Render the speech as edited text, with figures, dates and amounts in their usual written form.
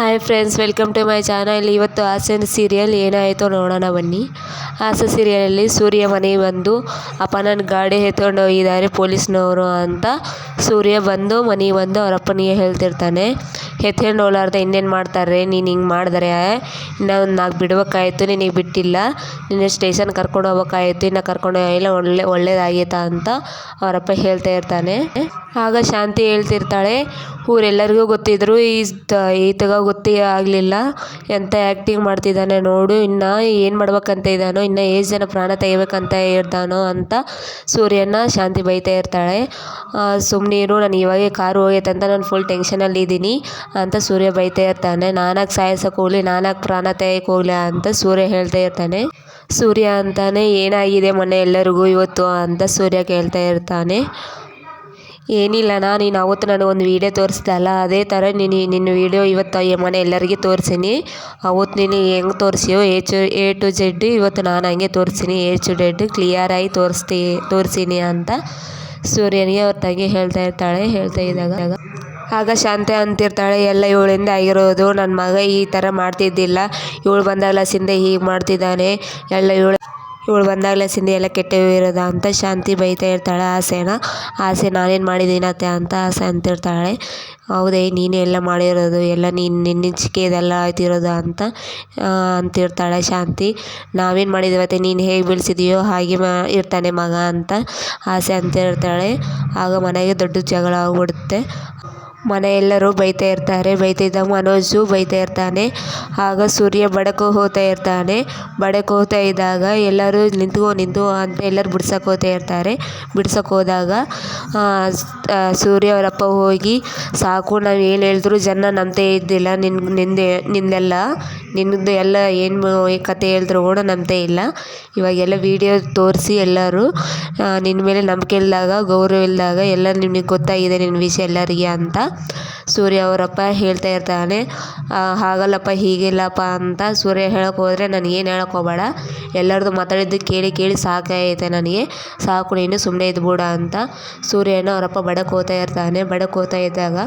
Hi friends, welcome to my channel. ಇವತ್ತು Aase serial ಏನಾಯಿತು ನೋಡೋಣ ಬನ್ನಿ. ಆಸೆ ಸೀರಿಯಲಲ್ಲಿ ಸೂರ್ಯ ಮನೆಗೆ ಬಂದು ಅಪ್ಪ ನನ್ನ ಗಾಡಿ ಎತ್ಕೊಂಡು ಹೋಗಿದ್ದಾರೆ ಪೊಲೀಸ್ನವರು ಅಂತ ಸೂರ್ಯ ಬಂದು ಮನೆಗೆ ಬಂದು ಅವ್ರ ಅಪ್ಪನಿಗೆ ಹೇಳ್ತಿರ್ತಾನೆ. ಎತ್ಕೊಂಡು ಹೋಗ್ಲಾರ್ದೆ ಇನ್ನೇನು ಮಾಡ್ತಾರೆ, ನೀನು ಹಿಂಗೆ ಮಾಡಿದ್ರೆ ಇನ್ನು ನಾಲ್ಕು ಬಿಡ್ಬೇಕಾಯ್ತು, ನಿನಗೆ ಬಿಟ್ಟಿಲ್ಲ, ನಿನ್ನ ಸ್ಟೇಷನ್ ಕರ್ಕೊಂಡು ಹೋಗ್ಬೇಕಾಯ್ತು, ಇನ್ನು ಕರ್ಕೊಂಡು ಹೋಗಿಲ್ಲ, ಒಳ್ಳೇದಾಗೈತಾ ಅಂತ ಅವರಪ್ಪ ಹೇಳ್ತಾ ಇರ್ತಾನೆ. ಆಗ ಶಾಂತಿ ಹೇಳ್ತಿರ್ತಾಳೆ, ಊರೆಲ್ಲರಿಗೂ ಗೊತ್ತಿದ್ರು ಈತಗ ಗೊತ್ತೇ ಆಗಲಿಲ್ಲ, ಎಂಥ ಆ್ಯಕ್ಟಿಂಗ್ ಮಾಡ್ತಿದ್ದಾನೆ ನೋಡು, ಇನ್ನು ಏನು ಮಾಡ್ಬೇಕಂತ ಇದ್ದಾನೋ, ಇನ್ನು ಎಷ್ಟು ಜನ ಪ್ರಾಣ ತೆಗಿಬೇಕಂತ ಇರ್ತಾನೋ ಅಂತ ಸೂರ್ಯನ ಶಾಂತಿ ಬೈತಾ ಇರ್ತಾಳೆ. ಸುಮ್ಮನಿರು, ನಾನು ಇವಾಗೆ ಕಾರು ಹೋಗೈತೆ ಅಂತ ನಾನು ಫುಲ್ ಟೆನ್ಷನಲ್ಲಿ ಇದ್ದೀನಿ ಅಂತ ಸೂರ್ಯ ಬೈತಾ ಇರ್ತಾನೆ. ನಾನಾಗಿ ಸಾಯಿಸೋಕೆ ಹೋಗಲಿ, ನಾನಾಗಿ ಪ್ರಾಣ ತೆಗಿಯೋಕೆ ಹೋಗಲಿ ಅಂತ ಸೂರ್ಯ ಹೇಳ್ತಾ ಇರ್ತಾನೆ. ಸೂರ್ಯ ಅಂತಾನೆ, ಏನಾಗಿದೆ ಮೊನ್ನೆ ಎಲ್ಲರಿಗೂ ಇವತ್ತು ಅಂತ ಸೂರ್ಯ ಕೇಳ್ತಾ ಇರ್ತಾನೆ. ಏನಿಲ್ಲಣ್ಣ, ನೀನು ಅವತ್ತು ನನಗೊಂದು ವೀಡಿಯೋ ತೋರಿಸ್ದೆ ಅಲ್ಲ, ಅದೇ ಥರ ನಿನ್ನ ವೀಡಿಯೋ ಇವತ್ತು ಮನೆ ಎಲ್ಲರಿಗೆ ತೋರಿಸೀನಿ. ಅವತ್ತು ನೀನು ಹೆಂಗೆ ತೋರಿಸಿಯೋ ಎ ಟು ಜೆಡ್ ಇವತ್ತು ನಾನು ಹಂಗೆ ತೋರಿಸ್ತೀನಿ, ಎ ಟು ಜೆಡ್ ಕ್ಲಿಯರಾಗಿ ತೋರಿಸೀನಿ ಅಂತ ಸೂರ್ಯನಿಗೆ ಅವ್ರ ತಂಗಿ ಹೇಳ್ತಾ ಇದ್ದಾಗ ಆಗ ಶಾಂತಿ ಅಂತಿರ್ತಾಳೆ, ಎಲ್ಲ ಇವಳಿಂದ ಆಗಿರೋದು, ನನ್ನ ಮಗ ಈ ಥರ ಮಾಡ್ತಿದ್ದಿಲ್ಲ, ಇವಳು ಬಂದಾಗಲಿಂದ ಹೀಗೆ ಮಾಡ್ತಿದ್ದಾನೆ, ಎಲ್ಲ ಇವಳು ಬಂದಾಗಲಿಂದ ಎಲ್ಲ ಕೆಟ್ಟವಿರೋದ ಅಂತ ಶಾಂತಿ ಬೈತಾ ಇರ್ತಾಳೆ ಆಸೆ ನಾನೇನು ಮಾಡಿದ್ದೀನತ್ತೆ ಅಂತ ಆಸೆ ಅಂತಿರ್ತಾಳೆ. ಹೌದೇ, ನೀನೇ ಎಲ್ಲ ಮಾಡಿರೋದು, ಎಲ್ಲ ನಿನ್ನಿಂಚಿಕೆ ಇದೆಲ್ಲ ಆಯ್ತಿರೋದು ಅಂತ ಅಂತಿರ್ತಾಳೆ ಶಾಂತಿ. ನಾವೇನು ಮಾಡಿದ್ದೀವತ್ತೆ, ನೀನು ಹೇಗೆ ಬೆಳೆಸಿದೆಯೋ ಹಾಗೆ ಇರ್ತಾನೆ ಮಗ ಅಂತ ಆಸೆ ಅಂತಿರ್ತಾಳೆ. ಆಗ ಮನೆಗೆ ದೊಡ್ಡ ಜಗಳ ಆಗ್ಬಿಡುತ್ತೆ. ಮನೆಯೆಲ್ಲರೂ ಬೈತಾ ಇರ್ತಾರೆ. ಬೈತಿದ್ದಾಗ ಮನೋಜು ಬೈತಾ ಇರ್ತಾನೆ. ಆಗ ಸೂರ್ಯ ಬಡಕು ಹೋಗ್ತಾ ಇರ್ತಾನೆ. ಬಡಕು ಹೋಗ್ತಾ ಇದ್ದಾಗ ಎಲ್ಲರೂ ನಿಂತು ಅಂತ ಎಲ್ಲರೂ ಬಿಡ್ಸಕ್ಕೆ ಇರ್ತಾರೆ. ಬಿಡ್ಸಕ್ಕೆ ಹೋದಾಗ ಸೂರ್ಯ ಅವರಪ್ಪ ಹೋಗಿ, ಸಾಕು, ನಾವು ಏನು ಹೇಳಿದ್ರು ಜನ ನಂಬ್ತೇ ಇದ್ದಿಲ್ಲ, ನಿನ್ನದು ಎಲ್ಲ ಏನು ಕತೆ ಹೇಳಿದ್ರು ಕೂಡ ನಂಬ್ತೇ ಇಲ್ಲ, ಇವಾಗೆಲ್ಲ ವೀಡಿಯೋ ತೋರಿಸಿ ಎಲ್ಲರೂ ನಿನ್ನ ಮೇಲೆ ನಂಬಿಕೆ ಇಲ್ಲದಾಗ, ಗೌರವ ಇಲ್ಲದಾಗ ಎಲ್ಲ ನಿನಗೆ ಗೊತ್ತಾಗಿದೆ ನಿನ್ನ ವಿಷಯ ಎಲ್ಲರಿಗೆ ಅಂತ ಸೂರ್ಯ ಅವರಪ್ಪ ಹೇಳ್ತಾ ಇರ್ತಾನೆ. ಹಾಗಲ್ಲಪ್ಪ, ಹೀಗಿಲ್ಲಪ್ಪ ಅಂತ ಸೂರ್ಯ ಹೇಳಕ್ಕೆ ಹೋದರೆ, ನನಗೇನು ಹೇಳಕ್ಕೆ ಹೋಗಬೇಡ, ಎಲ್ಲರದು ಮಾತಾಡಿದ್ದು ಕೇಳಿ ಸಾಕಾಗೈತೆ ನನಗೆ, ಸಾಕು, ನೀನು ಸುಮ್ಮನೆ ಇದ್ಬಿಡ ಅಂತ ಸೂರ್ಯನ ಅವರಪ್ಪ ಬಡಕ್ಕೆ ಹೋಗ್ತಾ ಇರ್ತಾನೆ. ಬಡಕ್ಕೆ ಹೋಗ್ತಾ ಇದ್ದಾಗ